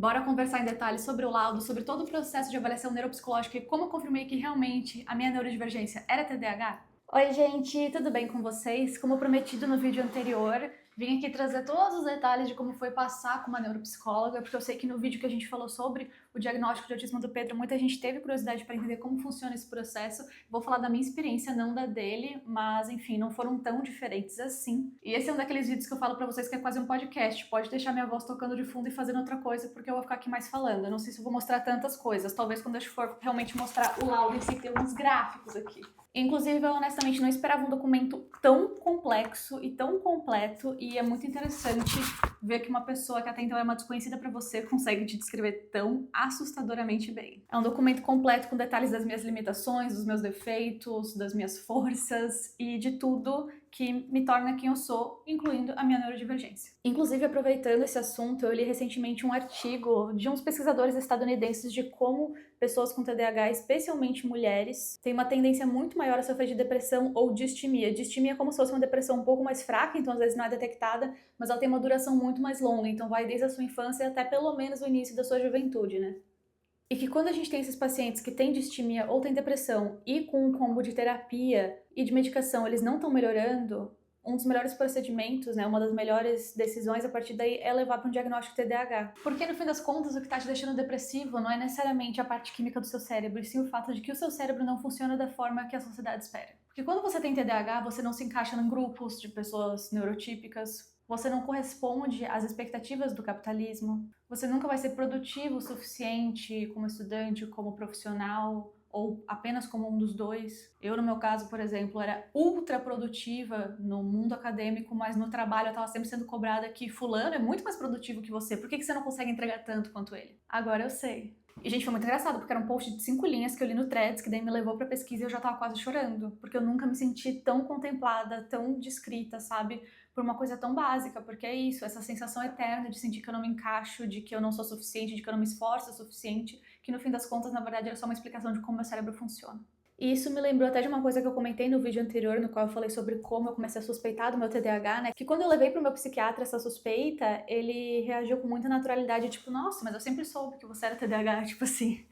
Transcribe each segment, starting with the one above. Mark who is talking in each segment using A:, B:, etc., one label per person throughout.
A: Bora conversar em detalhes sobre o laudo, sobre todo o processo de avaliação neuropsicológica e como eu confirmei que realmente a minha neurodivergência era TDAH? Oi, gente, tudo bem com vocês? Como prometido no vídeo anterior, vim aqui trazer todos os detalhes de como foi passar com uma neuropsicóloga, porque eu sei que no vídeo que a gente falou sobre o diagnóstico de autismo do Pedro, muita gente teve curiosidade para entender como funciona esse processo. Vou falar da minha experiência, não da dele, mas enfim, não foram tão diferentes assim. E esse é um daqueles vídeos que eu falo para vocês que é quase um podcast. Pode deixar minha voz tocando de fundo e fazendo outra coisa, porque eu vou ficar aqui mais falando. Eu não sei se eu vou mostrar tantas coisas, talvez quando eu for realmente mostrar o laudo em si, tem uns gráficos aqui. Inclusive, eu honestamente não esperava um documento tão complexo e tão completo, e é muito interessante ver que uma pessoa que até então é uma desconhecida para você consegue te descrever tão assustadoramente bem. É um documento completo com detalhes das minhas limitações, dos meus defeitos, das minhas forças e de tudo que me torna quem eu sou, incluindo a minha neurodivergência. Inclusive, aproveitando esse assunto, eu li recentemente um artigo de uns pesquisadores estadunidenses de como pessoas com TDAH, especialmente mulheres, têm uma tendência muito maior a sofrer de depressão ou distimia. Distimia é como se fosse uma depressão um pouco mais fraca, então às vezes não é detectada, mas ela tem uma duração muito mais longa, então vai desde a sua infância até pelo menos o início da sua juventude, né? E que quando a gente tem esses pacientes que têm distimia ou têm depressão e com um combo de terapia e de medicação eles não estão melhorando, um dos melhores procedimentos, né, uma das melhores decisões a partir daí é levar para um diagnóstico TDAH. Porque no fim das contas o que está te deixando depressivo não é necessariamente a parte química do seu cérebro, e sim o fato de que o seu cérebro não funciona da forma que a sociedade espera. Porque quando você tem TDAH, você não se encaixa em grupos de pessoas neurotípicas, você não corresponde às expectativas do capitalismo, você nunca vai ser produtivo o suficiente como estudante, como profissional, ou apenas como um dos dois. Eu, no meu caso, por exemplo, era ultra produtiva no mundo acadêmico, mas no trabalho eu estava sempre sendo cobrada que fulano é muito mais produtivo que você, por que você não consegue entregar tanto quanto ele? Agora eu sei. E, gente, foi muito engraçado, porque era um post de 5 linhas que eu li no Threads, que daí me levou pra pesquisa e eu já tava quase chorando, porque eu nunca me senti tão contemplada, tão descrita, sabe, por uma coisa tão básica, porque é isso, essa sensação eterna de sentir que eu não me encaixo, de que eu não sou suficiente, de que eu não me esforço o suficiente, que no fim das contas, na verdade, era só uma explicação de como meu cérebro funciona. E isso me lembrou até de uma coisa que eu comentei no vídeo anterior, no qual eu falei sobre como eu comecei a suspeitar do meu TDAH, né? Que quando eu levei pro meu psiquiatra essa suspeita, ele reagiu com muita naturalidade, tipo, nossa, mas eu sempre soube que você era TDAH, tipo assim.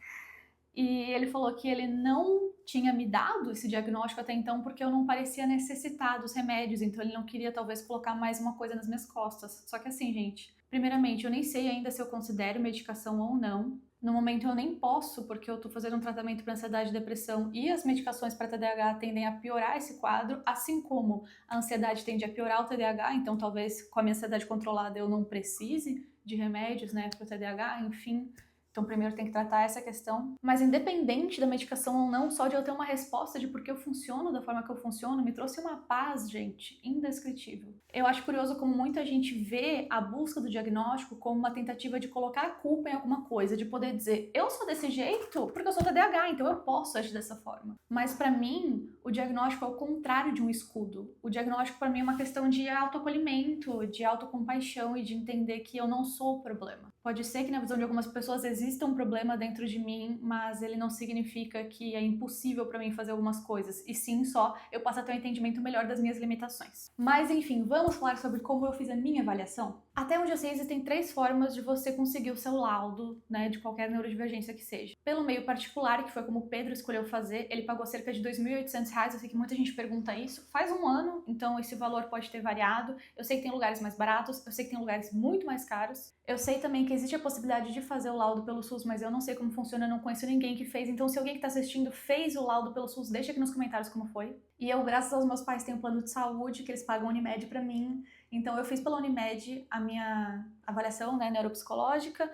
A: E ele falou que ele não tinha me dado esse diagnóstico até então porque eu não parecia necessitar dos remédios, então ele não queria talvez colocar mais uma coisa nas minhas costas. Só que assim, gente, primeiramente, eu nem sei ainda se eu considero medicação ou não. No momento eu nem posso, porque eu tô fazendo um tratamento para ansiedade e depressão e as medicações para TDAH tendem a piorar esse quadro, assim como a ansiedade tende a piorar o TDAH, então talvez com a minha ansiedade controlada eu não precise de remédios, né, para o TDAH, enfim. Então, primeiro tem que tratar essa questão. Mas independente da medicação ou não, só de eu ter uma resposta de por que eu funciono da forma que eu funciono, me trouxe uma paz, gente, indescritível. Eu acho curioso como muita gente vê a busca do diagnóstico como uma tentativa de colocar a culpa em alguma coisa, de poder dizer, eu sou desse jeito porque eu sou TDAH, então eu posso agir dessa forma. Mas pra mim, o diagnóstico é o contrário de um escudo. O diagnóstico pra mim é uma questão de autoacolhimento, de autocompaixão e de entender que eu não sou o problema. Pode ser que na visão de algumas pessoas exista um problema dentro de mim, mas ele não significa que é impossível para mim fazer algumas coisas, e sim só eu passo a ter um entendimento melhor das minhas limitações. Mas enfim, vamos falar sobre como eu fiz a minha avaliação? Até onde eu sei, existem 3 formas de você conseguir o seu laudo, né, de qualquer neurodivergência que seja. Pelo meio particular, que foi como o Pedro escolheu fazer, ele pagou cerca de R$ 2.800, eu sei que muita gente pergunta isso, faz um ano, então esse valor pode ter variado, eu sei que tem lugares mais baratos, eu sei que tem lugares muito mais caros, eu sei também que existe a possibilidade de fazer o laudo pelo SUS, mas eu não sei como funciona, eu não conheço ninguém que fez, então se alguém que tá assistindo fez o laudo pelo SUS, deixa aqui nos comentários como foi. E eu, graças aos meus pais, tenho um plano de saúde, que eles pagam Unimed pra mim, então eu fiz pela Unimed a minha avaliação, né, neuropsicológica.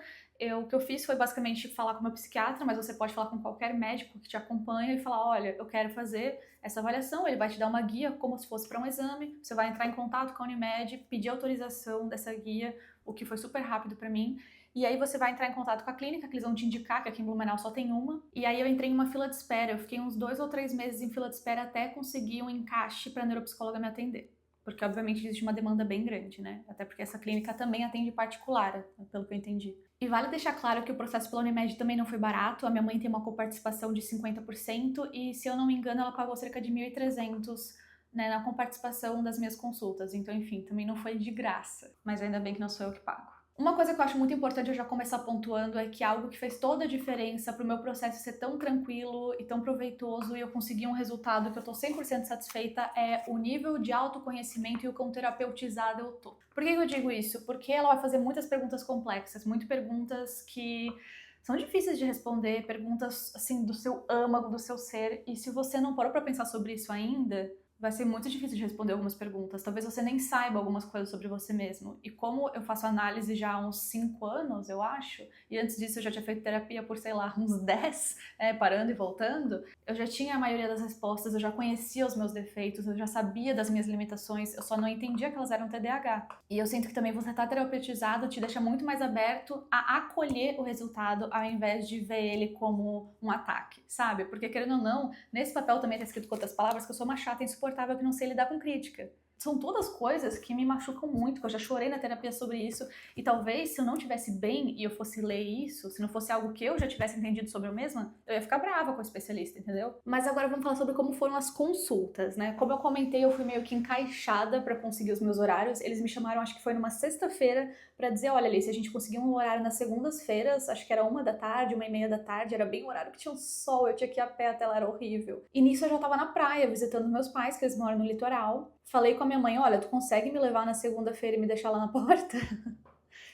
A: O que eu fiz foi basicamente falar com o meu psiquiatra, mas você pode falar com qualquer médico que te acompanha e falar, olha, eu quero fazer essa avaliação, ele vai te dar uma guia como se fosse para um exame, você vai entrar em contato com a Unimed, pedir autorização dessa guia, o que foi super rápido para mim, e aí você vai entrar em contato com a clínica, que eles vão te indicar, que aqui em Blumenau só tem uma, e aí eu entrei em uma fila de espera, eu fiquei uns 2 ou 3 meses em fila de espera até conseguir um encaixe para a neuropsicóloga me atender. Porque, obviamente, existe uma demanda bem grande, né? Até porque essa clínica também atende particular, pelo que eu entendi. E vale deixar claro que o processo pela Unimed também não foi barato. A minha mãe tem uma coparticipação de 50% e, se eu não me engano, ela pagou cerca de 1.300, né, na coparticipação das minhas consultas. Então, enfim, também não foi de graça. Mas ainda bem que não sou eu que pago. Uma coisa que eu acho muito importante eu já começar pontuando é que algo que fez toda a diferença pro meu processo ser tão tranquilo e tão proveitoso e eu conseguir um resultado que eu tô 100% satisfeita é o nível de autoconhecimento e o quão terapeutizada eu tô. Por que eu digo isso? Porque ela vai fazer muitas perguntas complexas, muitas perguntas que são difíceis de responder, perguntas assim do seu âmago, do seu ser, e se você não parou pra pensar sobre isso ainda, vai ser muito difícil de responder algumas perguntas. Talvez você nem saiba algumas coisas sobre você mesmo. E como eu faço análise já há uns 5 anos, eu acho, e antes disso eu já tinha feito terapia por, sei lá, uns 10, parando e voltando, eu já tinha a maioria das respostas, eu já conhecia os meus defeitos, eu já sabia das minhas limitações, eu só não entendia que elas eram TDAH. E eu sinto que também você estar terapeutizado te deixa muito mais aberto a acolher o resultado ao invés de ver ele como um ataque, sabe? Porque querendo ou não, nesse papel também tá escrito com outras palavras que eu sou uma chata insuportável que não sei lidar com crítica. São todas coisas que me machucam muito, que eu já chorei na terapia sobre isso, e talvez se eu não tivesse bem e eu fosse ler isso, se não fosse algo que eu já tivesse entendido sobre eu mesma, eu ia ficar brava com o especialista, entendeu? Mas agora vamos falar sobre como foram as consultas, né? Como eu comentei, eu fui meio que encaixada pra conseguir os meus horários. Eles me chamaram, acho que foi numa sexta-feira, pra dizer, olha Alice, a gente conseguiu um horário nas segundas-feiras, acho que era 1 da tarde, 1h30 da tarde, era bem o horário que tinha um sol, eu tinha que ir a pé, a tela era horrível. E nisso eu já tava na praia, visitando meus pais, que eles moram no litoral. Falei com a minha mãe, olha, tu consegue me levar na segunda-feira e me deixar lá na porta?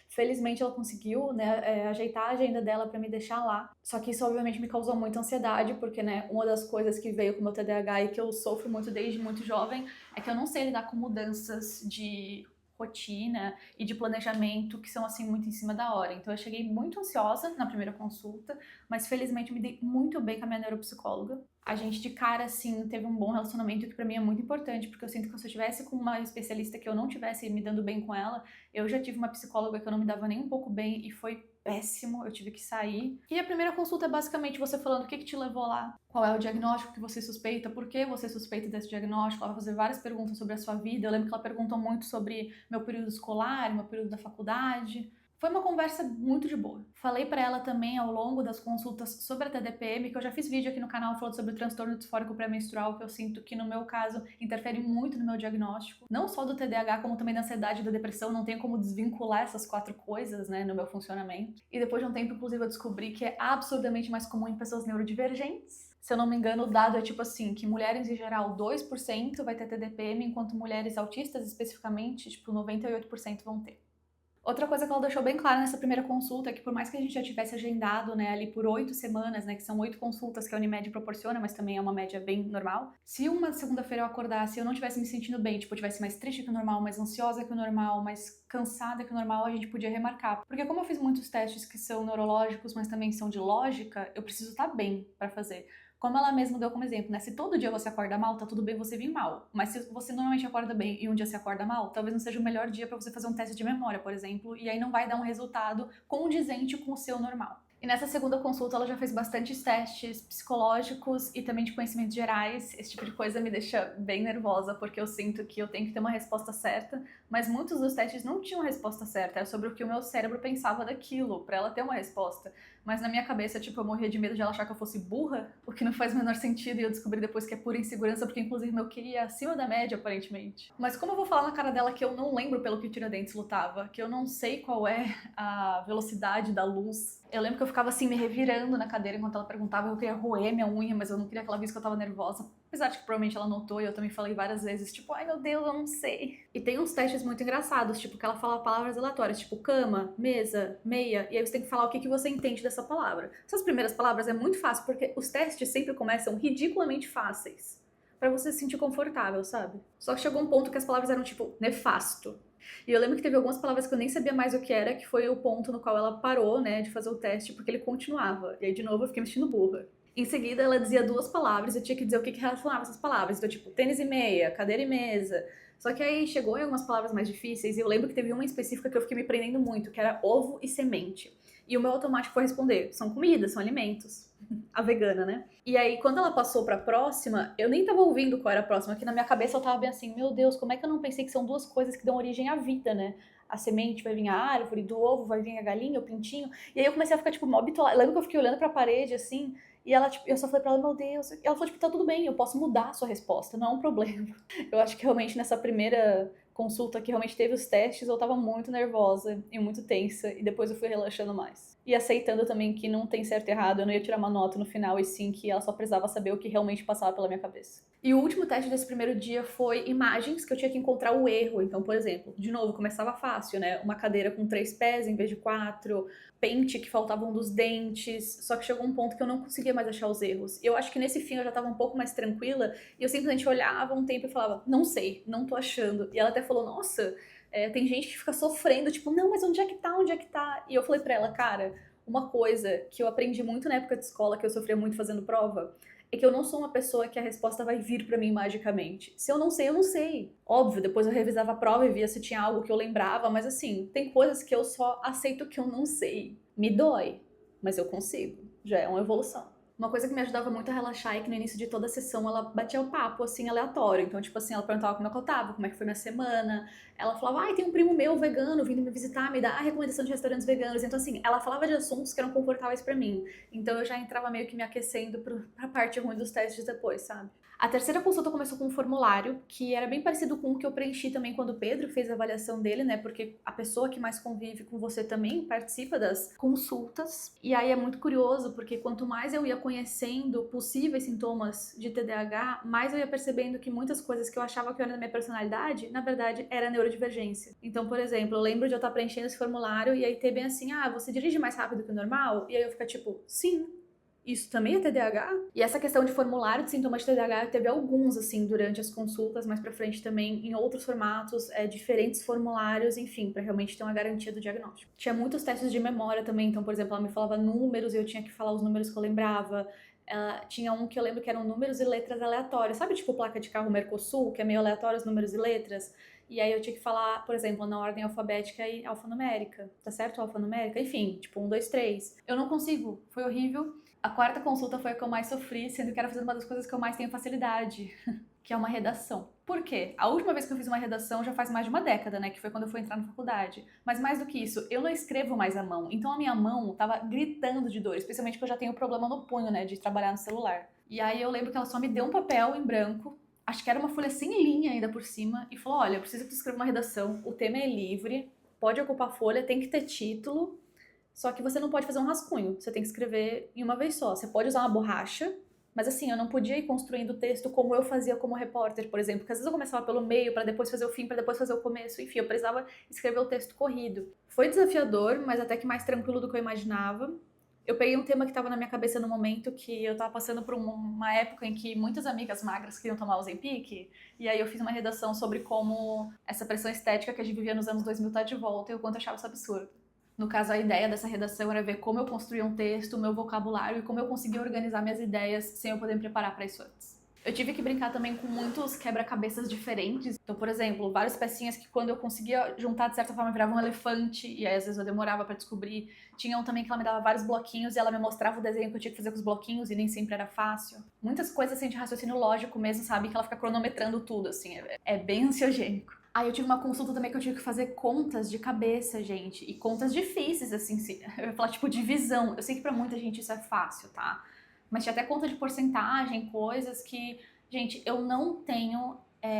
A: Felizmente ela conseguiu, né, ajeitar a agenda dela pra me deixar lá. Só que isso obviamente me causou muita ansiedade, porque, né, uma das coisas que veio com o meu TDAH e que eu sofro muito desde muito jovem é que eu não sei lidar com mudanças de rotina e de planejamento que são assim muito em cima da hora. Então eu cheguei muito ansiosa na primeira consulta, mas felizmente me dei muito bem com a minha neuropsicóloga. A gente de cara assim teve um bom relacionamento, que pra mim é muito importante, porque eu sinto que se eu tivesse com uma especialista que eu não tivesse me dando bem com ela, eu já tive uma psicóloga que eu não me dava nem um pouco bem e foi péssimo, eu tive que sair. E a primeira consulta é basicamente você falando o que te levou lá, qual é o diagnóstico que você suspeita, por que você suspeita desse diagnóstico. Ela vai fazer várias perguntas sobre a sua vida. Eu lembro que ela perguntou muito sobre meu período escolar, meu período da faculdade. Foi uma conversa muito de boa. Falei pra ela também ao longo das consultas sobre a TDPM, que eu já fiz vídeo aqui no canal falando sobre o transtorno disfórico pré-menstrual, que eu sinto que no meu caso interfere muito no meu diagnóstico. Não só do TDAH, como também da ansiedade e da depressão, não tenho como desvincular essas 4 coisas, né, no meu funcionamento. E depois de um tempo, inclusive, eu descobri que é absurdamente mais comum em pessoas neurodivergentes. Se eu não me engano, o dado é tipo assim, que mulheres em geral 2% vai ter TDPM, enquanto mulheres autistas especificamente, tipo 98% vão ter. Outra coisa que ela deixou bem clara nessa primeira consulta é que por mais que a gente já tivesse agendado, né, ali por 8 semanas, né, que são 8 consultas que a Unimed proporciona, mas também é uma média bem normal, se uma segunda-feira eu acordasse e eu não tivesse me sentindo bem, tipo, eu tivesse mais triste que o normal, mais ansiosa que o normal, mais cansada que o normal, a gente podia remarcar. Porque como eu fiz muitos testes que são neurológicos, mas também são de lógica, eu preciso estar bem pra fazer. Como ela mesma deu como exemplo, né? Se todo dia você acorda mal, tá tudo bem você vir mal. Mas se você normalmente acorda bem e um dia você acorda mal, talvez não seja o melhor dia pra você fazer um teste de memória, por exemplo, e aí não vai dar um resultado condizente com o seu normal. E nessa segunda consulta ela já fez bastantes testes psicológicos e também de conhecimentos gerais. Esse tipo de coisa me deixa bem nervosa, porque eu sinto que eu tenho que ter uma resposta certa, mas muitos dos testes não tinham resposta certa, era sobre o que o meu cérebro pensava daquilo, pra ela ter uma resposta. Mas na minha cabeça, tipo, eu morria de medo de ela achar que eu fosse burra, o que não faz o menor sentido, e eu descobri depois que é pura insegurança, porque inclusive meu QI é acima da média, aparentemente. Mas como eu vou falar na cara dela que eu não lembro pelo que o Tiradentes lutava, que eu não sei qual é a velocidade da luz. Eu lembro que eu ficava assim, me revirando na cadeira enquanto ela perguntava, eu queria roer minha unha, mas eu não queria que ela visse que eu tava nervosa. Apesar de que provavelmente ela notou e eu também falei várias vezes, tipo, ai meu Deus, eu não sei. E tem uns testes muito engraçados, tipo, que ela fala palavras aleatórias, tipo cama, mesa, meia, e aí você tem que falar o que você entende dessa palavra. Essas primeiras palavras é muito fácil, porque os testes sempre começam ridiculamente fáceis, pra você se sentir confortável, sabe? Só que chegou um ponto que as palavras eram tipo, nefasto. E eu lembro que teve algumas palavras que eu nem sabia mais o que era, que foi o ponto no qual ela parou, né, de fazer o teste, porque ele continuava. E aí, de novo, eu fiquei me sentindo burra. Em seguida, ela dizia 2 palavras, eu tinha que dizer o que relacionava essas palavras. Então, tipo, tênis e meia, cadeira e mesa. Só que aí chegou em algumas palavras mais difíceis, e eu lembro que teve uma específica que eu fiquei me prendendo muito, que era ovo e semente. E o meu automático foi responder, são comidas, são alimentos. A vegana, né? E aí, quando ela passou pra próxima, eu nem tava ouvindo qual era a próxima, que na minha cabeça eu tava bem assim, meu Deus, como é que eu não pensei que são 2 coisas que dão origem à vida, né? A semente vai vir a árvore, do ovo vai vir a galinha, o pintinho. E aí eu comecei a ficar, tipo, mó bitolada. Eu lembro que eu fiquei olhando pra parede, assim, e ela, tipo, eu só falei pra ela, meu Deus. E ela falou, tipo, tá tudo bem, eu posso mudar a sua resposta, não é um problema. Eu acho que realmente nessa primeira consulta que realmente teve os testes, eu tava muito nervosa e muito tensa, e depois eu fui relaxando mais. E aceitando também que não tem certo e errado, eu não ia tirar uma nota no final, e sim que ela só precisava saber o que realmente passava pela minha cabeça. E o último teste desse primeiro dia foi imagens, que eu tinha que encontrar o erro. Então, por exemplo, de novo, começava fácil, né? Uma cadeira com 3 pés em vez de 4, pente que faltava um dos dentes, só que chegou um ponto que eu não conseguia mais achar os erros. E eu acho que nesse fim eu já tava um pouco mais tranquila, e eu simplesmente olhava um tempo e falava, não sei, não tô achando. E ela até falou, nossa, tem gente que fica sofrendo, tipo, não, mas onde é que tá, onde é que tá? E eu falei pra ela, cara, uma coisa que eu aprendi muito na época de escola, que eu sofria muito fazendo prova, é que eu não sou uma pessoa que a resposta vai vir pra mim magicamente. Se eu não sei, eu não sei. Óbvio, depois eu revisava a prova e via se tinha algo que eu lembrava, mas assim, tem coisas que eu só aceito que eu não sei. Me dói, mas eu consigo. Já é uma evolução. Uma coisa que me ajudava muito a relaxar é que no início de toda a sessão ela batia o papo, assim, aleatório. Então, tipo assim, ela perguntava como é que eu tava, como é que foi minha semana. Ela falava, ai, tem um primo meu vegano vindo me visitar, me dá a recomendação de restaurantes veganos. Então, assim, ela falava de assuntos que eram confortáveis pra mim. Então, eu já entrava meio que me aquecendo pra parte ruim dos testes depois, sabe? A terceira consulta começou com um formulário, que era bem parecido com o que eu preenchi também quando o Pedro fez a avaliação dele, né? Porque a pessoa que mais convive com você também participa das consultas. E aí é muito curioso, porque quanto mais eu ia conhecendo possíveis sintomas de TDAH, mais eu ia percebendo que muitas coisas que eu achava que era da minha personalidade, na verdade, era neurodivergência. Então, por exemplo, eu lembro de eu estar preenchendo esse formulário e aí ter bem assim, você dirige mais rápido que o normal? E aí eu ficar tipo, sim. Isso também é TDAH? E essa questão de formulário de sintomas de TDAH teve alguns, assim, durante as consultas, mais pra frente também, em outros formatos, diferentes formulários, enfim, pra realmente ter uma garantia do diagnóstico. Tinha muitos testes de memória também, então, por exemplo, ela me falava números e eu tinha que falar os números que eu lembrava. Tinha um que eu lembro que eram números e letras aleatórios, sabe, tipo placa de carro Mercosul, que é meio aleatório os números e letras? E aí eu tinha que falar, por exemplo, na ordem alfabética e alfanumérica, tá certo? Alfanumérica, enfim, tipo 1, 2, 3. Eu não consigo, foi horrível. A quarta consulta foi a que eu mais sofri, sendo que era fazendo uma das coisas que eu mais tenho facilidade, que é uma redação. Por quê? A última vez que eu fiz uma redação já faz mais de uma década, né, que foi quando eu fui entrar na faculdade. Mas mais do que isso, eu não escrevo mais à mão, então a minha mão tava gritando de dor, especialmente porque eu já tenho problema no punho, né, de trabalhar no celular. E aí eu lembro que ela só me deu um papel em branco, acho que era uma folha sem linha ainda por cima, e falou, olha, eu preciso que tu escreva uma redação, o tema é livre, pode ocupar a folha, tem que ter título, só que você não pode fazer um rascunho, você tem que escrever em uma vez só. Você pode usar uma borracha, mas assim, eu não podia ir construindo o texto como eu fazia como repórter, por exemplo, porque às vezes eu começava pelo meio, para depois fazer o fim, para depois fazer o começo, enfim, eu precisava escrever o texto corrido. Foi desafiador, mas até que mais tranquilo do que eu imaginava. Eu peguei um tema que estava na minha cabeça no momento que eu estava passando por uma época em que muitas amigas magras queriam tomar o Ozempic, e aí eu fiz uma redação sobre como essa pressão estética que a gente vivia nos anos 2000 tá de volta e o quanto eu achava isso absurdo. No caso, a ideia dessa redação era ver como eu construía um texto, o meu vocabulário e como eu conseguia organizar minhas ideias sem eu poder me preparar para isso antes. Eu tive que brincar também com muitos quebra-cabeças diferentes. Então, por exemplo, várias pecinhas que quando eu conseguia juntar de certa forma virava um elefante, e aí às vezes eu demorava para descobrir. Tinha um também que ela me dava vários bloquinhos e ela me mostrava o desenho que eu tinha que fazer com os bloquinhos e nem sempre era fácil. Muitas coisas assim de raciocínio lógico mesmo, sabe? Que ela fica cronometrando tudo, assim, é bem ansiogênico. Aí eu tive uma consulta também que eu tive que fazer contas de cabeça, gente. E contas difíceis, assim, eu ia falar tipo divisão. Eu sei que pra muita gente isso é fácil, tá? Mas tinha até conta de porcentagem, coisas que... Gente, eu não tenho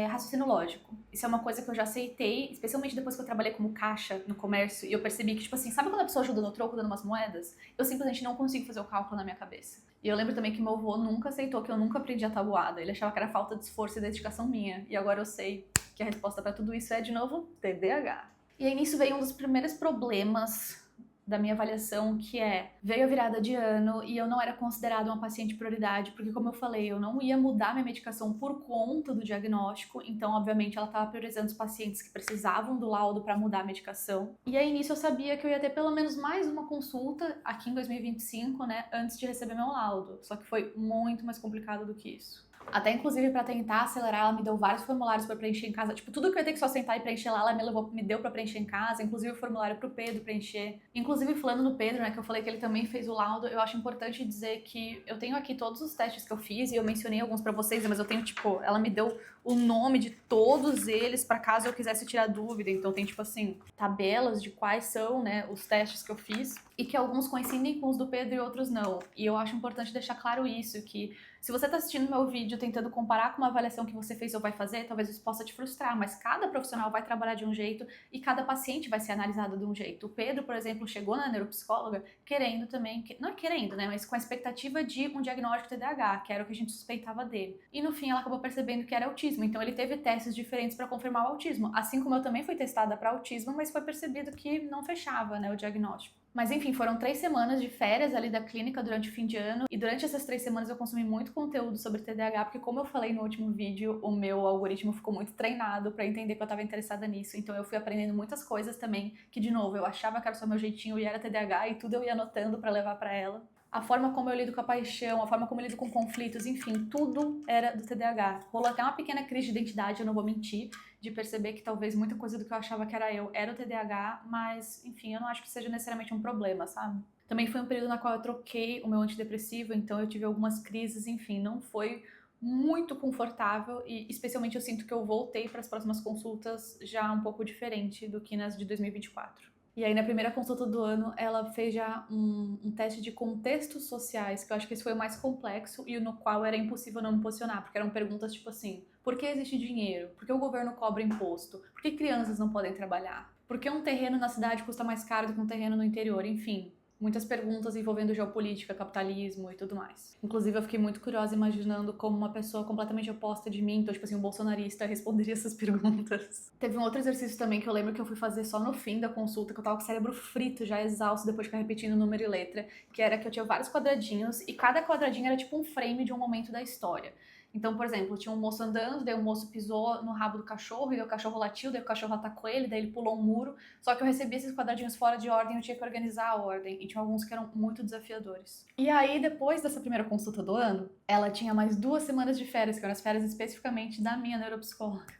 A: raciocínio lógico. Isso é uma coisa que eu já aceitei, especialmente depois que eu trabalhei como caixa no comércio. E eu percebi que, tipo assim, sabe quando a pessoa ajuda no troco dando umas moedas? Eu simplesmente não consigo fazer o cálculo na minha cabeça. E eu lembro também que meu avô nunca aceitou que eu nunca aprendi a tabuada. Ele achava que era falta de esforço e dedicação minha. E agora eu sei que a resposta pra tudo isso é, de novo, TDAH. E aí nisso veio um dos primeiros problemas da minha avaliação, que veio a virada de ano e eu não era considerada uma paciente prioridade, porque como eu falei, eu não ia mudar minha medicação por conta do diagnóstico, então obviamente ela estava priorizando os pacientes que precisavam do laudo para mudar a medicação. E aí nisso eu sabia que eu ia ter pelo menos mais uma consulta aqui em 2025, né, antes de receber meu laudo, só que foi muito mais complicado do que isso. Até, inclusive, pra tentar acelerar, ela me deu vários formulários pra preencher em casa. Tipo, tudo que eu ia ter que só sentar e preencher lá, ela me deu pra preencher em casa. Inclusive, o formulário pro Pedro preencher. Inclusive, falando no Pedro, né, que eu falei que ele também fez o laudo, eu acho importante dizer que eu tenho aqui todos os testes que eu fiz, e eu mencionei alguns pra vocês, mas eu tenho, tipo, ela me deu o nome de todos eles pra caso eu quisesse tirar dúvida. Então, tem, tipo assim, tabelas de quais são, né, os testes que eu fiz. e que alguns coincidem com os do Pedro e outros não. E eu acho importante deixar claro isso, que se você está assistindo meu vídeo tentando comparar com uma avaliação que você fez ou vai fazer, talvez isso possa te frustrar, mas cada profissional vai trabalhar de um jeito e cada paciente vai ser analisado de um jeito. O Pedro, por exemplo, chegou na neuropsicóloga querendo também, não é querendo, né, mas com a expectativa de um diagnóstico TDAH, que era o que a gente suspeitava dele. E no fim ela acabou percebendo que era autismo, então ele teve testes diferentes para confirmar o autismo, assim como eu também fui testada para autismo, mas foi percebido que não fechava, né, o diagnóstico. Mas enfim, foram 3 semanas de férias ali da clínica durante o fim de ano, e durante essas 3 semanas eu consumi muito conteúdo sobre TDAH, porque como eu falei no último vídeo, o meu algoritmo ficou muito treinado pra entender que eu tava interessada nisso, então eu fui aprendendo muitas coisas também, que de novo, eu achava que era só meu jeitinho e era TDAH, e tudo eu ia anotando pra levar pra ela. A forma como eu lido com a paixão, a forma como eu lido com conflitos, enfim, tudo era do TDAH. Rolou até uma pequena crise de identidade, eu não vou mentir, de perceber que talvez muita coisa do que eu achava que era eu era o TDAH, mas, enfim, eu não acho que seja necessariamente um problema, sabe? Também foi um período na qual eu troquei o meu antidepressivo, então eu tive algumas crises, enfim, não foi muito confortável e especialmente eu sinto que eu voltei para as próximas consultas já um pouco diferente do que nas de 2024. E aí, na primeira consulta do ano, ela fez já um teste de contextos sociais, que eu acho que esse foi o mais complexo e no qual era impossível não me posicionar, porque eram perguntas tipo assim: por que existe dinheiro? Por que o governo cobra imposto? Por que crianças não podem trabalhar? Por que um terreno na cidade custa mais caro do que um terreno no interior? Enfim, muitas perguntas envolvendo geopolítica, capitalismo e tudo mais. Inclusive, eu fiquei muito curiosa imaginando como uma pessoa completamente oposta de mim, então, tipo assim, um bolsonarista responderia essas perguntas. Teve um outro exercício também que eu lembro que eu fui fazer só no fim da consulta, que eu tava com o cérebro frito, já exausto, depois de ficar repetindo número e letra, que era que eu tinha vários quadradinhos, e cada quadradinho era tipo um frame de um momento da história. Então, por exemplo, tinha um moço andando, daí o moço pisou no rabo do cachorro, e daí o cachorro latiu, daí o cachorro atacou ele, daí ele pulou um muro. Só que eu recebi esses quadradinhos fora de ordem, eu tinha que organizar a ordem, e tinha alguns que eram muito desafiadores. E aí, depois dessa primeira consulta do ano, ela tinha mais 2 semanas de férias, que eram as férias especificamente da minha neuropsicóloga.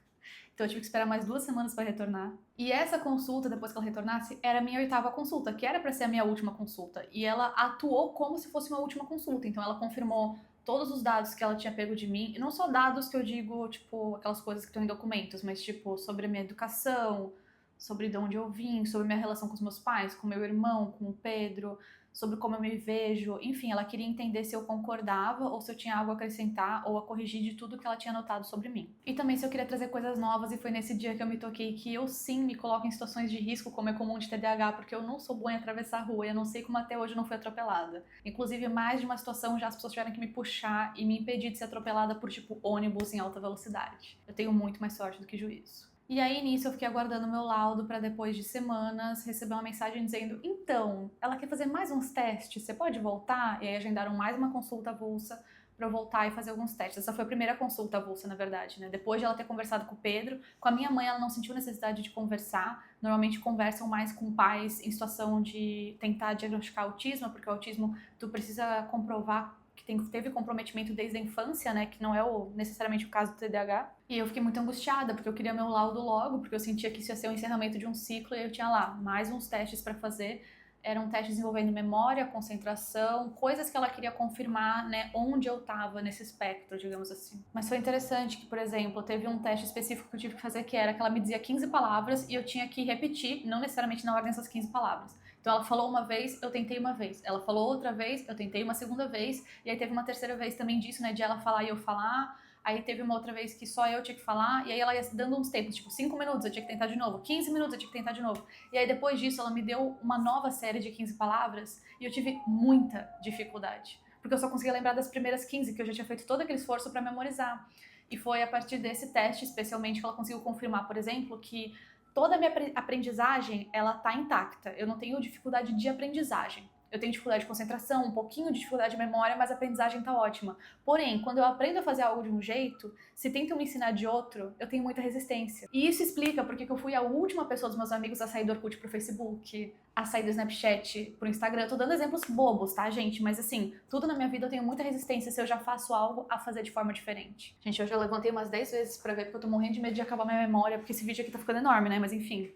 A: Então eu tive que esperar mais 2 semanas para retornar. E essa consulta, depois que ela retornasse, era a minha 8ª consulta, que era para ser a minha última consulta. E ela atuou como se fosse uma última consulta. Então ela confirmou todos os dados que ela tinha pego de mim, e não só dados que eu digo, tipo, aquelas coisas que estão em documentos, mas tipo, sobre a minha educação, sobre de onde eu vim, sobre minha relação com os meus pais, com meu irmão, com o Pedro, sobre como eu me vejo, enfim, ela queria entender se eu concordava ou se eu tinha algo a acrescentar ou a corrigir de tudo que ela tinha notado sobre mim. E também se eu queria trazer coisas novas, e foi nesse dia que eu me toquei que eu sim me coloco em situações de risco, como é comum de TDAH, porque eu não sou boa em atravessar a rua e eu não sei como até hoje eu não fui atropelada. Inclusive, mais de uma situação já as pessoas tiveram que me puxar e me impedir de ser atropelada por, tipo, ônibus em alta velocidade. Eu tenho muito mais sorte do que juízo. E aí, nisso, eu fiquei aguardando meu laudo para depois de semanas receber uma mensagem dizendo: então, ela quer fazer mais uns testes, você pode voltar? E aí agendaram mais uma consulta avulsa para eu voltar e fazer alguns testes. Essa foi a primeira consulta avulsa, na verdade, né? Depois de ela ter conversado com o Pedro, com a minha mãe ela não sentiu necessidade de conversar. Normalmente conversam mais com pais em situação de tentar diagnosticar autismo, porque o autismo tu precisa comprovar que teve comprometimento desde a infância, né, que não é necessariamente o caso do TDAH. E eu fiquei muito angustiada, porque eu queria meu laudo logo, porque eu sentia que isso ia ser o encerramento de um ciclo, e eu tinha lá mais uns testes para fazer. Eram testes envolvendo memória, concentração, coisas que ela queria confirmar, né, onde eu tava nesse espectro, digamos assim. Mas foi interessante que, por exemplo, teve um teste específico que eu tive que fazer, que era que ela me dizia 15 palavras e eu tinha que repetir, não necessariamente na ordem dessas 15 palavras. Então ela falou uma vez, eu tentei uma vez. Ela falou outra vez, eu tentei uma segunda vez. E aí teve uma terceira vez também disso, né, de ela falar e eu falar. Aí teve uma outra vez que só eu tinha que falar, e aí ela ia dando uns tempos, tipo 5 minutos eu tinha que tentar de novo, 15 minutos eu tinha que tentar de novo. E aí depois disso ela me deu uma nova série de 15 palavras e eu tive muita dificuldade, porque eu só conseguia lembrar das primeiras 15, que eu já tinha feito todo aquele esforço para memorizar. E foi a partir desse teste, especialmente, que ela conseguiu confirmar, por exemplo, que toda a minha aprendizagem, ela tá intacta. Eu não tenho dificuldade de aprendizagem. Eu tenho dificuldade de concentração, um pouquinho de dificuldade de memória, mas a aprendizagem tá ótima. Porém, quando eu aprendo a fazer algo de um jeito, se tentam me ensinar de outro, eu tenho muita resistência. E isso explica porque eu fui a última pessoa dos meus amigos a sair do Orkut pro Facebook, a sair do Snapchat pro Instagram. Eu tô dando exemplos bobos, tá, gente? Mas assim, tudo na minha vida eu tenho muita resistência se eu já faço algo a fazer de forma diferente. Gente, hoje eu levantei umas 10 vezes pra ver, porque eu tô morrendo de medo de acabar minha memória, porque esse vídeo aqui tá ficando enorme, né? Mas enfim,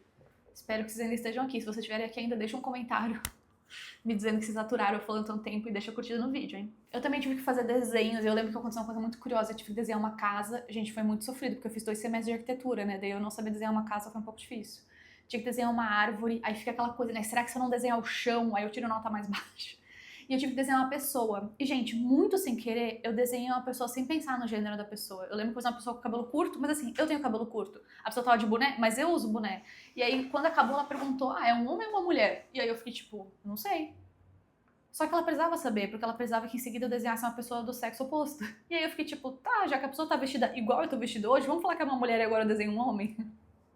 A: espero que vocês ainda estejam aqui. Se vocês estiverem aqui ainda, deixa um comentário me dizendo que vocês aturaram eu falando tanto tempo e deixa a curtida no vídeo, hein? Eu também tive que fazer desenhos, e eu lembro que aconteceu uma coisa muito curiosa, eu tive que desenhar uma casa, gente, foi muito sofrido, porque eu fiz 2 semestres de arquitetura, né, daí eu não sabia desenhar uma casa, foi um pouco difícil. tinha que desenhar uma árvore, aí fica aquela coisa, né? Será que se eu não desenhar o chão, aí eu tiro nota mais baixa? E eu tive que desenhar uma pessoa. E, gente, muito sem querer, eu desenhei uma pessoa sem pensar no gênero da pessoa. Eu lembro que eu fiz uma pessoa com cabelo curto, mas assim, eu tenho cabelo curto. A pessoa tava de boné, mas eu uso boné. E aí, quando acabou, ela perguntou, é um homem ou uma mulher? E aí eu fiquei tipo, não sei. Só que ela precisava saber, porque ela precisava que em seguida eu desenhasse uma pessoa do sexo oposto. E aí eu fiquei tipo, tá, já que a pessoa tá vestida igual eu tô vestido hoje, vamos falar que é uma mulher e agora eu desenho um homem?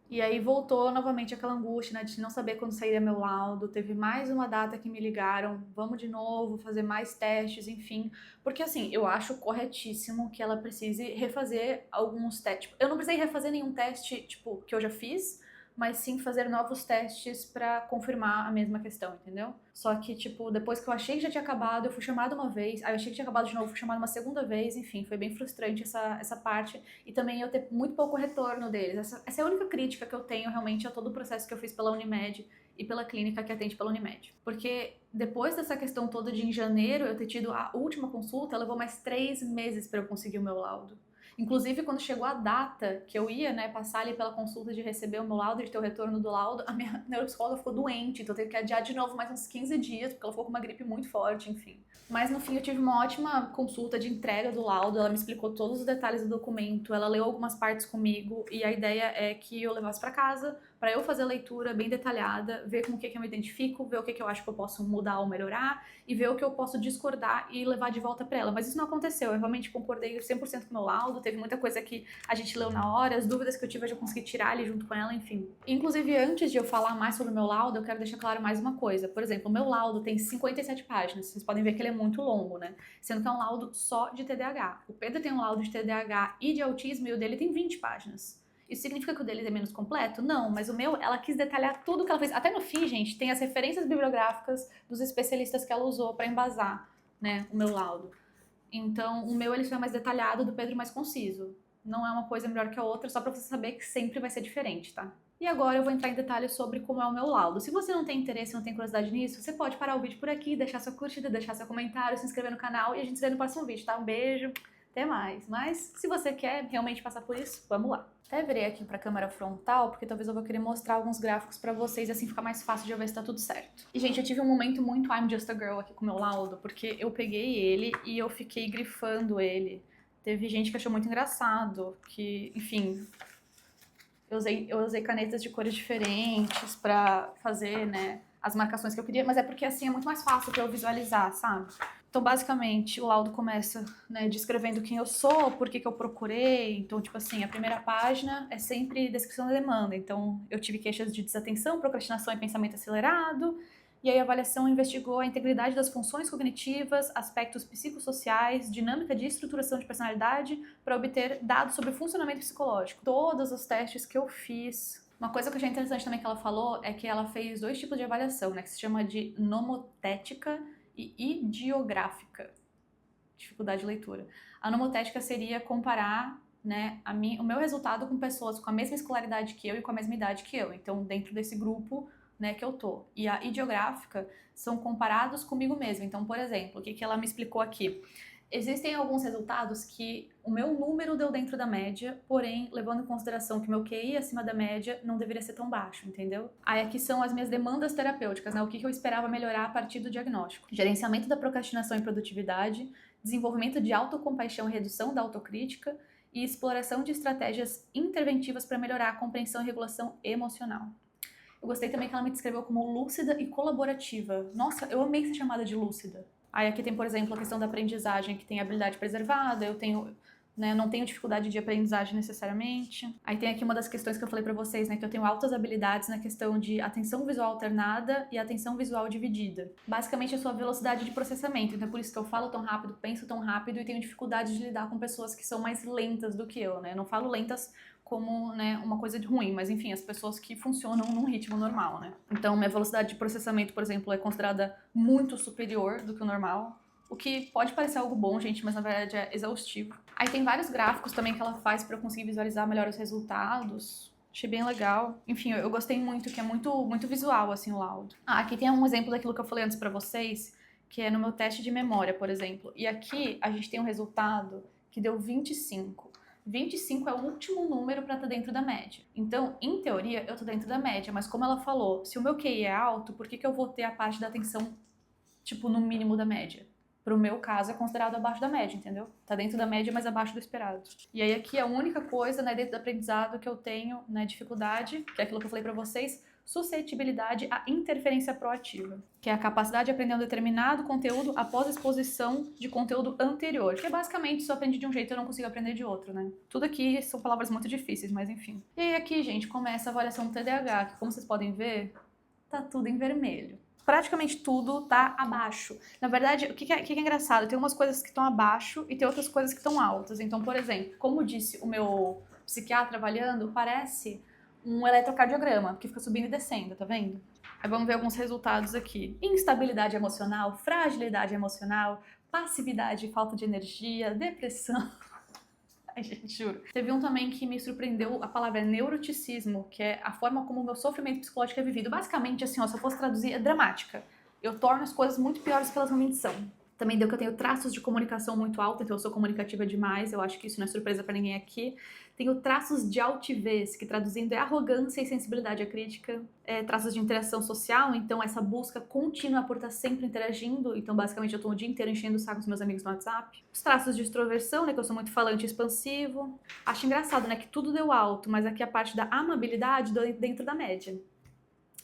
A: E aí voltou novamente aquela angústia, né, de não saber quando sairia meu laudo. Teve mais uma data que me ligaram, vamos de novo, fazer mais testes, enfim. Porque assim, eu acho corretíssimo que ela precise refazer alguns testes. Eu não precisei refazer nenhum teste, tipo, que eu já fiz, mas sim fazer novos testes pra confirmar a mesma questão, entendeu? Só que, tipo, depois que eu achei que já tinha acabado, eu fui chamada uma vez, aí eu achei que tinha acabado de novo, fui chamada uma segunda vez, enfim, foi bem frustrante essa parte. E também eu ter muito pouco retorno deles. Essa é a única crítica que eu tenho realmente a todo o processo que eu fiz pela Unimed e pela clínica que atende pela Unimed. Porque depois dessa questão toda de em janeiro eu ter tido a última consulta, levou mais 3 meses pra eu conseguir o meu laudo. Inclusive, quando chegou a data que eu ia, né, passar ali pela consulta de receber o meu laudo, de ter o retorno do laudo, a minha neuropsicóloga ficou doente, então eu teve que adiar de novo mais uns 15 dias, porque ela ficou com uma gripe muito forte, enfim. Mas no fim eu tive uma ótima consulta de entrega do laudo, ela me explicou todos os detalhes do documento, ela leu algumas partes comigo, e a ideia é que eu levasse pra casa, pra eu fazer a leitura bem detalhada, ver com o que eu me identifico, ver o que eu acho que eu posso mudar ou melhorar, e ver o que eu posso discordar e levar de volta pra ela. Mas isso não aconteceu, eu realmente concordei 100% com o meu laudo, teve muita coisa que a gente leu na hora, as dúvidas que eu tive eu já consegui tirar ali junto com ela, enfim. Inclusive, antes de eu falar mais sobre o meu laudo, eu quero deixar claro mais uma coisa. Por exemplo, o meu laudo tem 57 páginas, vocês podem ver que ele é muito longo, né? Sendo que é um laudo só de TDAH. O Pedro tem um laudo de TDAH e de autismo e o dele tem 20 páginas. Isso significa que o deles é menos completo? Não, mas o meu, ela quis detalhar tudo que ela fez. Até no fim, gente, tem as referências bibliográficas dos especialistas que ela usou para embasar, né, o meu laudo. Então, o meu ele foi mais detalhado, do Pedro mais conciso. Não é uma coisa melhor que a outra, só pra você saber que sempre vai ser diferente, tá? E agora eu vou entrar em detalhes sobre como é o meu laudo. Se você não tem interesse, não tem curiosidade nisso, você pode parar o vídeo por aqui, deixar sua curtida, deixar seu comentário, se inscrever no canal e a gente se vê no próximo vídeo, tá? Um beijo, até mais. Mas se você quer realmente passar por isso, vamos lá. Até virei aqui pra câmera frontal, porque talvez eu vou querer mostrar alguns gráficos pra vocês e assim fica mais fácil de eu ver se tá tudo certo. E, gente, eu tive um momento muito I'm Just a Girl aqui com o meu laudo, porque eu peguei ele e eu fiquei grifando ele. Teve gente que achou muito engraçado, que, enfim, eu usei canetas de cores diferentes pra fazer, né, as marcações que eu queria, mas é porque assim é muito mais fácil pra eu visualizar, sabe? Então, basicamente, o laudo começa, né, descrevendo quem eu sou, por que eu procurei. Então, tipo assim, a primeira página é sempre descrição da demanda. Então, eu tive queixas de desatenção, procrastinação e pensamento acelerado. E aí a avaliação investigou a integridade das funções cognitivas, aspectos psicossociais, dinâmica de estruturação de personalidade, para obter dados sobre o funcionamento psicológico. Todos os testes que eu fiz. Uma coisa que eu achei interessante também que ela falou é que ela fez 2 tipos de avaliação, né, que se chama de nomotética e ideográfica, dificuldade de leitura. A nomotética seria comparar, né, o meu resultado com pessoas com a mesma escolaridade que eu e com a mesma idade que eu, então dentro desse grupo, né, que eu tô. E a ideográfica são comparados comigo mesma. Então, por exemplo, o que ela me explicou aqui? Existem alguns resultados que o meu número deu dentro da média, porém, levando em consideração que o meu QI acima da média não deveria ser tão baixo, entendeu? Aí aqui são as minhas demandas terapêuticas, né? O que eu esperava melhorar a partir do diagnóstico. Gerenciamento da procrastinação e produtividade, desenvolvimento de autocompaixão e redução da autocrítica e exploração de estratégias interventivas para melhorar a compreensão e regulação emocional. Eu gostei também que ela me descreveu como lúcida e colaborativa. Nossa, eu amei ser chamada de lúcida. Aí aqui tem, por exemplo, a questão da aprendizagem, que tem habilidade preservada, eu tenho, né, não tenho dificuldade de aprendizagem necessariamente. Aí tem aqui uma das questões que eu falei pra vocês, né, que eu tenho altas habilidades na questão de atenção visual alternada e atenção visual dividida. Basicamente, a sua velocidade de processamento, então é por isso que eu falo tão rápido, penso tão rápido e tenho dificuldade de lidar com pessoas que são mais lentas do que eu, né, eu não falo lentas como, né, uma coisa de ruim, mas enfim, as pessoas que funcionam num ritmo normal, né. Então, minha velocidade de processamento, por exemplo, é considerada muito superior do que o normal, o que pode parecer algo bom, gente, mas na verdade é exaustivo. Aí tem vários gráficos também que ela faz pra eu conseguir visualizar melhor os resultados. Achei bem legal. Enfim, eu gostei muito, que é muito visual, assim, o laudo. Ah, aqui tem um exemplo daquilo que eu falei antes pra vocês, que é no meu teste de memória, por exemplo. E aqui a gente tem um resultado que deu 25. 25 é o último número para estar dentro da média. Então, em teoria, eu tô dentro da média, mas como ela falou, se o meu QI é alto, por que eu vou ter a parte da atenção, tipo, no mínimo da média? Pro meu caso, é considerado abaixo da média, entendeu? Tá dentro da média, mas abaixo do esperado. E aí aqui a única coisa, né, dentro do aprendizado que eu tenho, né, dificuldade, que é aquilo que eu falei pra vocês, suscetibilidade à interferência proativa, que é a capacidade de aprender um determinado conteúdo após a exposição de conteúdo anterior, que é basicamente se eu aprendi de um jeito eu não consigo aprender de outro, né? Tudo aqui são palavras muito difíceis, mas enfim. E aí aqui, gente, começa a avaliação do TDAH, que como vocês podem ver, tá tudo em vermelho. Praticamente tudo tá abaixo. Na verdade, o que é engraçado? Tem umas coisas que estão abaixo e tem outras coisas que estão altas. Então, por exemplo, como disse o meu psiquiatra avaliando, parece um eletrocardiograma, que fica subindo e descendo, tá vendo? Aí vamos ver alguns resultados aqui. Instabilidade emocional, fragilidade emocional, passividade e falta de energia, depressão. Ai, gente, juro. Teve um também que me surpreendeu, a palavra é neuroticismo, que é a forma como o meu sofrimento psicológico é vivido. Basicamente, assim, ó, se eu fosse traduzir, é dramática. Eu torno as coisas muito piores que elas realmente são. Também deu que eu tenho traços de comunicação muito alta, então eu sou comunicativa demais, eu acho que isso não é surpresa pra ninguém aqui. Tenho traços de altivez, que traduzindo é arrogância e sensibilidade à crítica. Traços de interação social, então essa busca contínua por estar sempre interagindo, então basicamente eu tô o dia inteiro enchendo o saco dos meus amigos no WhatsApp. Os traços de extroversão, né, que eu sou muito falante e expansivo. Acho engraçado, né, que tudo deu alto, mas aqui a parte da amabilidade dentro da média.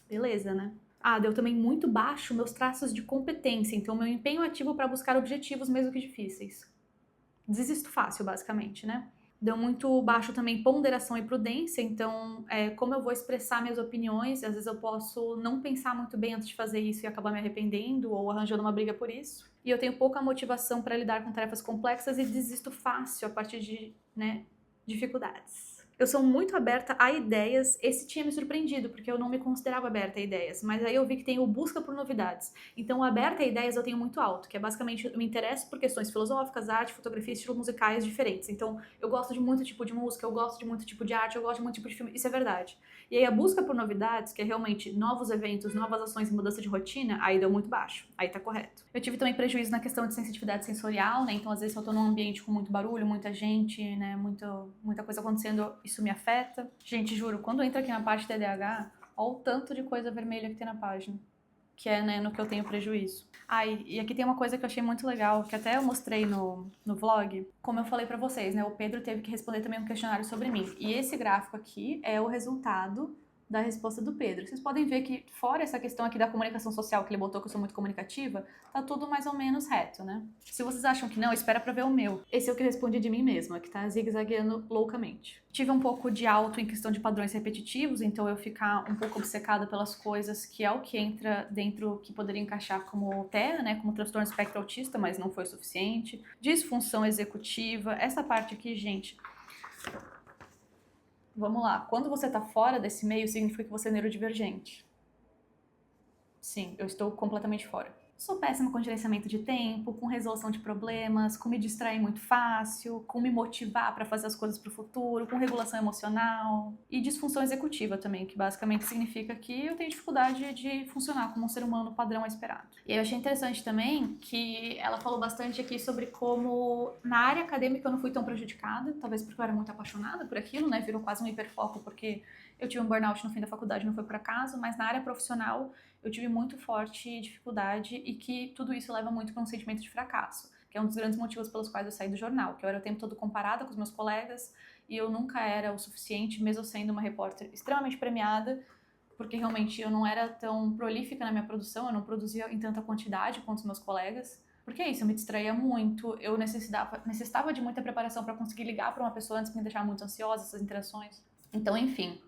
A: Beleza, né? Ah, deu também muito baixo meus traços de competência, então meu empenho ativo para buscar objetivos mesmo que difíceis. Desisto fácil, basicamente, né? Deu muito baixo também ponderação e prudência, então como eu vou expressar minhas opiniões, às vezes eu posso não pensar muito bem antes de fazer isso e acabar me arrependendo ou arranjando uma briga por isso. E eu tenho pouca motivação para lidar com tarefas complexas e desisto fácil a partir de, né, dificuldades. Eu sou muito aberta a ideias, esse tinha me surpreendido, porque eu não me considerava aberta a ideias, mas aí eu vi que tem o busca por novidades. Então, aberta a ideias eu tenho muito alto, que é basicamente, eu me interesso por questões filosóficas, arte, fotografia, estilos musicais diferentes. Então, eu gosto de muito tipo de música, eu gosto de muito tipo de arte, eu gosto de muito tipo de filme, isso é verdade. E aí, a busca por novidades, que é realmente novos eventos, novas ações e mudança de rotina, aí deu muito baixo, aí tá correto. Eu tive também prejuízo na questão de sensitividade sensorial, né? Então, às vezes, se eu tô num ambiente com muito barulho, muita gente, né, muita coisa acontecendo, isso me afeta. Gente, juro, quando entra aqui na parte TDAH, olha o tanto de coisa vermelha que tem na página, que é, né, no que eu tenho prejuízo. E aqui tem uma coisa que eu achei muito legal, que até eu mostrei no vlog, como eu falei pra vocês, né, o Pedro teve que responder também um questionário sobre mim, e esse gráfico aqui é o resultado da resposta do Pedro. Vocês podem ver que, fora essa questão aqui da comunicação social que ele botou, que eu sou muito comunicativa, tá tudo mais ou menos reto, né? Se vocês acham que não, espera pra ver o meu. Esse é o que eu respondi de mim mesma, que tá zigue-zagueando loucamente. Tive um pouco de alto em questão de padrões repetitivos, então eu ficar um pouco obcecada pelas coisas, que é o que entra dentro, que poderia encaixar como TEA, né, como transtorno espectro autista, mas não foi o suficiente. Disfunção executiva, essa parte aqui, gente... Vamos lá, quando você tá fora desse meio, significa que você é neurodivergente. Sim, eu estou completamente fora. Sou péssima com gerenciamento de tempo, com resolução de problemas, com me distrair muito fácil, com me motivar para fazer as coisas para o futuro, com regulação emocional e disfunção executiva também, que basicamente significa que eu tenho dificuldade de funcionar como um ser humano padrão esperado. E aí eu achei interessante também que ela falou bastante aqui sobre como na área acadêmica eu não fui tão prejudicada, talvez porque eu era muito apaixonada por aquilo, né? Virou quase um hiperfoco porque eu tive um burnout no fim da faculdade, não foi por acaso, mas na área profissional eu tive muito forte dificuldade e que tudo isso leva muito para um sentimento de fracasso, que é um dos grandes motivos pelos quais eu saí do jornal, que eu era o tempo todo comparada com os meus colegas e eu nunca era o suficiente, mesmo sendo uma repórter extremamente premiada, porque realmente eu não era tão prolífica na minha produção, eu não produzia em tanta quantidade quanto os meus colegas. Porque é isso, eu me distraía muito, eu necessitava de muita preparação para conseguir ligar para uma pessoa antes de me deixar muito ansiosa, essas interações. Então, enfim,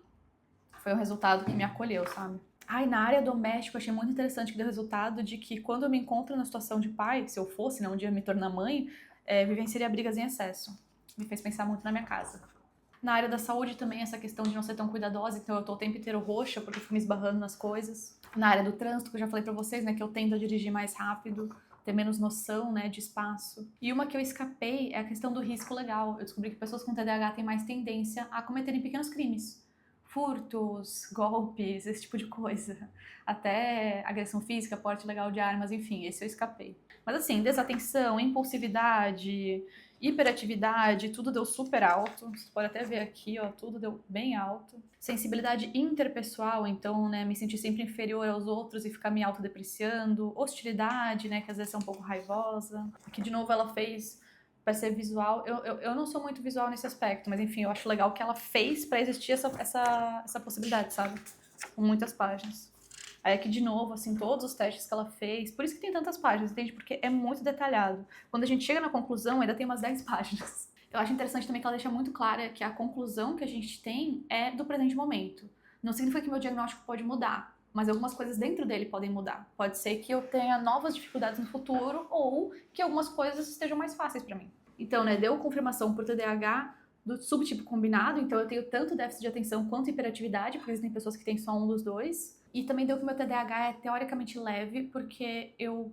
A: foi um resultado que me acolheu, sabe? Na área doméstica eu achei muito interessante que deu resultado de que quando eu me encontro na situação de pai, se eu fosse, né, um dia me tornar mãe, vivenciaria brigas em excesso. Me fez pensar muito na minha casa. Na área da saúde também essa questão de não ser tão cuidadosa, então eu tô o tempo inteiro roxa porque eu fico me esbarrando nas coisas. Na área do trânsito, que eu já falei pra vocês, né, que eu tendo a dirigir mais rápido, ter menos noção, né, de espaço. E uma que eu escapei é a questão do risco legal. Eu descobri que pessoas com TDAH têm mais tendência a cometerem pequenos crimes. furtos, golpes, esse tipo de coisa. Até agressão física, porte ilegal de armas, enfim, esse eu escapei. Mas assim, desatenção, impulsividade, hiperatividade, tudo deu super alto. Você pode até ver aqui, ó, tudo deu bem alto. Sensibilidade interpessoal, então, né, me sentir sempre inferior aos outros e ficar me autodepreciando. Hostilidade, né, que às vezes é um pouco raivosa. Aqui, de novo, ela fez para ser visual. Eu não sou muito visual nesse aspecto, mas enfim, eu acho legal que ela fez para existir essa possibilidade, sabe? Com muitas páginas. Aí aqui de novo, assim, todos os testes que ela fez, por isso que tem tantas páginas, entende? Porque é muito detalhado. Quando a gente chega na conclusão, ainda tem umas 10 páginas. Eu acho interessante também que ela deixa muito clara que a conclusão que a gente tem é do presente momento. Não significa que meu diagnóstico pode mudar, mas algumas coisas dentro dele podem mudar. Pode ser que eu tenha novas dificuldades no futuro ou que algumas coisas estejam mais fáceis para mim. Então, né, deu confirmação por TDAH do subtipo combinado, então eu tenho tanto déficit de atenção quanto hiperatividade, porque existem pessoas que têm só um dos dois. E também deu que o meu TDAH é teoricamente leve, porque eu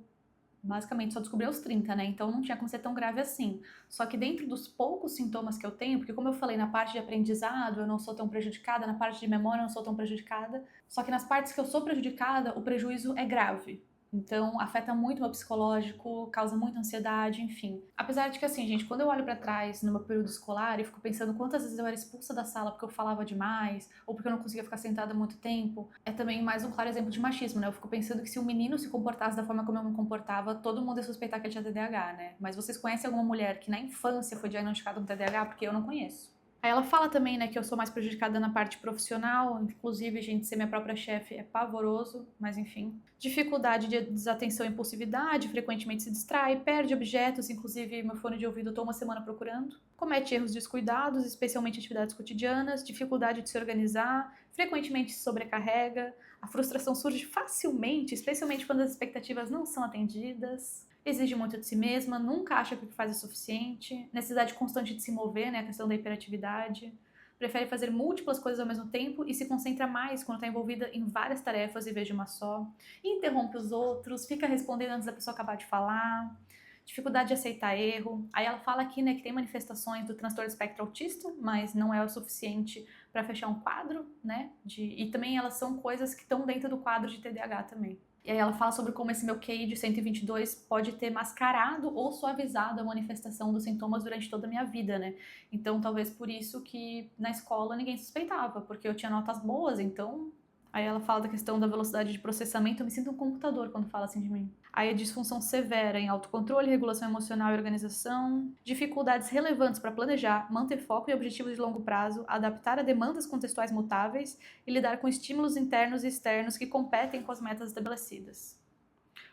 A: basicamente só descobri aos 30, né? Então não tinha como ser tão grave assim. Só que dentro dos poucos sintomas que eu tenho, porque como eu falei, na parte de aprendizado eu não sou tão prejudicada, na parte de memória eu não sou tão prejudicada, só que nas partes que eu sou prejudicada, o prejuízo é grave. Então, afeta muito o meu psicológico, causa muita ansiedade, enfim. Apesar de que, assim, gente, quando eu olho pra trás no meu período escolar e fico pensando quantas vezes eu era expulsa da sala porque eu falava demais, ou porque eu não conseguia ficar sentada muito tempo, é também mais um claro exemplo de machismo, né? Eu fico pensando que se um menino se comportasse da forma como eu me comportava, todo mundo ia suspeitar que ele tinha TDAH, né? Mas vocês conhecem alguma mulher que na infância foi diagnosticada com TDAH? Porque eu não conheço. Aí ela fala também, né, que eu sou mais prejudicada na parte profissional, inclusive, gente, ser minha própria chefe é pavoroso, mas enfim. Dificuldade de desatenção e impulsividade, frequentemente se distrai, perde objetos, inclusive meu fone de ouvido eu tô uma semana procurando. Comete erros descuidados, especialmente em atividades cotidianas, dificuldade de se organizar, frequentemente se sobrecarrega, a frustração surge facilmente, especialmente quando as expectativas não são atendidas. Exige muito de si mesma, nunca acha que o que faz é suficiente, necessidade constante de se mover, né, a questão da hiperatividade, prefere fazer múltiplas coisas ao mesmo tempo e se concentra mais quando está envolvida em várias tarefas em vez de uma só, interrompe os outros, fica respondendo antes da pessoa acabar de falar, dificuldade de aceitar erro. Aí ela fala aqui, né, que tem manifestações do transtorno espectro autista, mas não é o suficiente para fechar um quadro, né, e também elas são coisas que estão dentro do quadro de TDAH também. E aí ela fala sobre como esse meu QI de 122 pode ter mascarado ou suavizado a manifestação dos sintomas durante toda a minha vida, né? Então, talvez por isso que na escola ninguém suspeitava, porque eu tinha notas boas, então... Aí ela fala da questão da velocidade de processamento, eu me sinto um computador quando fala assim de mim. Aí a disfunção severa em autocontrole, regulação emocional e organização, dificuldades relevantes para planejar, manter foco e objetivos de longo prazo, adaptar a demandas contextuais mutáveis e lidar com estímulos internos e externos que competem com as metas estabelecidas.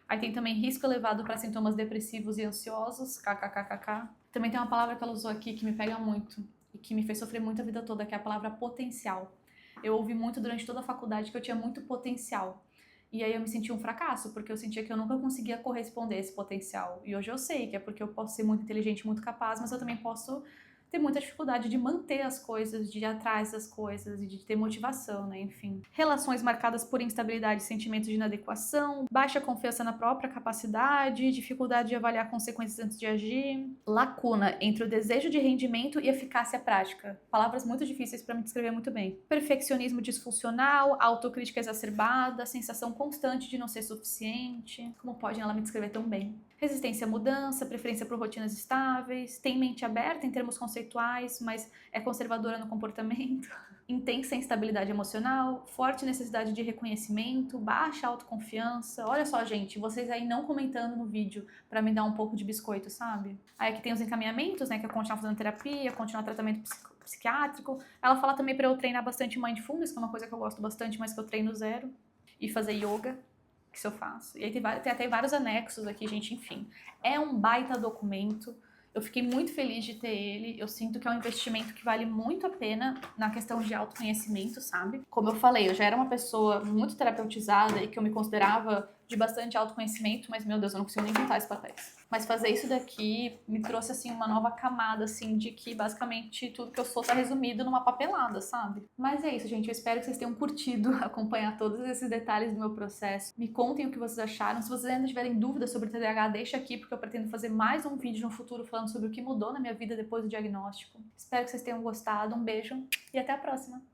A: Aí tem também risco elevado para sintomas depressivos e ansiosos, kkkk. Também tem uma palavra que ela usou aqui que me pega muito e que me fez sofrer muito a vida toda, que é a palavra potencial. Eu ouvi muito durante toda a faculdade que eu tinha muito potencial. E aí eu me senti um fracasso, porque eu sentia que eu nunca conseguia corresponder a esse potencial. E hoje eu sei que é porque eu posso ser muito inteligente, muito capaz, mas eu também posso ter muita dificuldade de manter as coisas, de ir atrás das coisas e de ter motivação, né? Enfim. Relações marcadas por instabilidade e sentimentos de inadequação, baixa confiança na própria capacidade, dificuldade de avaliar consequências antes de agir, lacuna entre o desejo de rendimento e eficácia prática. Palavras muito difíceis para me descrever muito bem. Perfeccionismo disfuncional, autocrítica exacerbada, sensação constante de não ser suficiente. Como pode ela me descrever tão bem? Resistência à mudança, preferência por rotinas estáveis, tem mente aberta em termos conceituais, mas é conservadora no comportamento, intensa instabilidade emocional, forte necessidade de reconhecimento, baixa autoconfiança. Olha só, gente, vocês aí não comentando no vídeo pra me dar um pouco de biscoito, sabe? Aí aqui tem os encaminhamentos, né, que é continuar fazendo terapia, continuar tratamento psiquiátrico. Ela fala também pra eu treinar bastante mindfulness, que é uma coisa que eu gosto bastante, mas que eu treino zero, e fazer yoga, que isso eu faço. E aí tem até vários anexos aqui, gente, enfim. É um baita documento. Eu fiquei muito feliz de ter ele. Eu sinto que é um investimento que vale muito a pena na questão de autoconhecimento, sabe? Como eu falei, eu já era uma pessoa muito terapeutizada e que eu me considerava de bastante autoconhecimento, mas, meu Deus, eu não consigo nem juntar esses papéis. Mas fazer isso daqui me trouxe, assim, uma nova camada, assim, de que, basicamente, tudo que eu sou tá resumido numa papelada, sabe? Mas é isso, gente. Eu espero que vocês tenham curtido acompanhar todos esses detalhes do meu processo. Me contem o que vocês acharam. Se vocês ainda tiverem dúvidas sobre TDAH, deixa aqui, porque eu pretendo fazer mais um vídeo no futuro falando sobre o que mudou na minha vida depois do diagnóstico. Espero que vocês tenham gostado. Um beijo e até a próxima!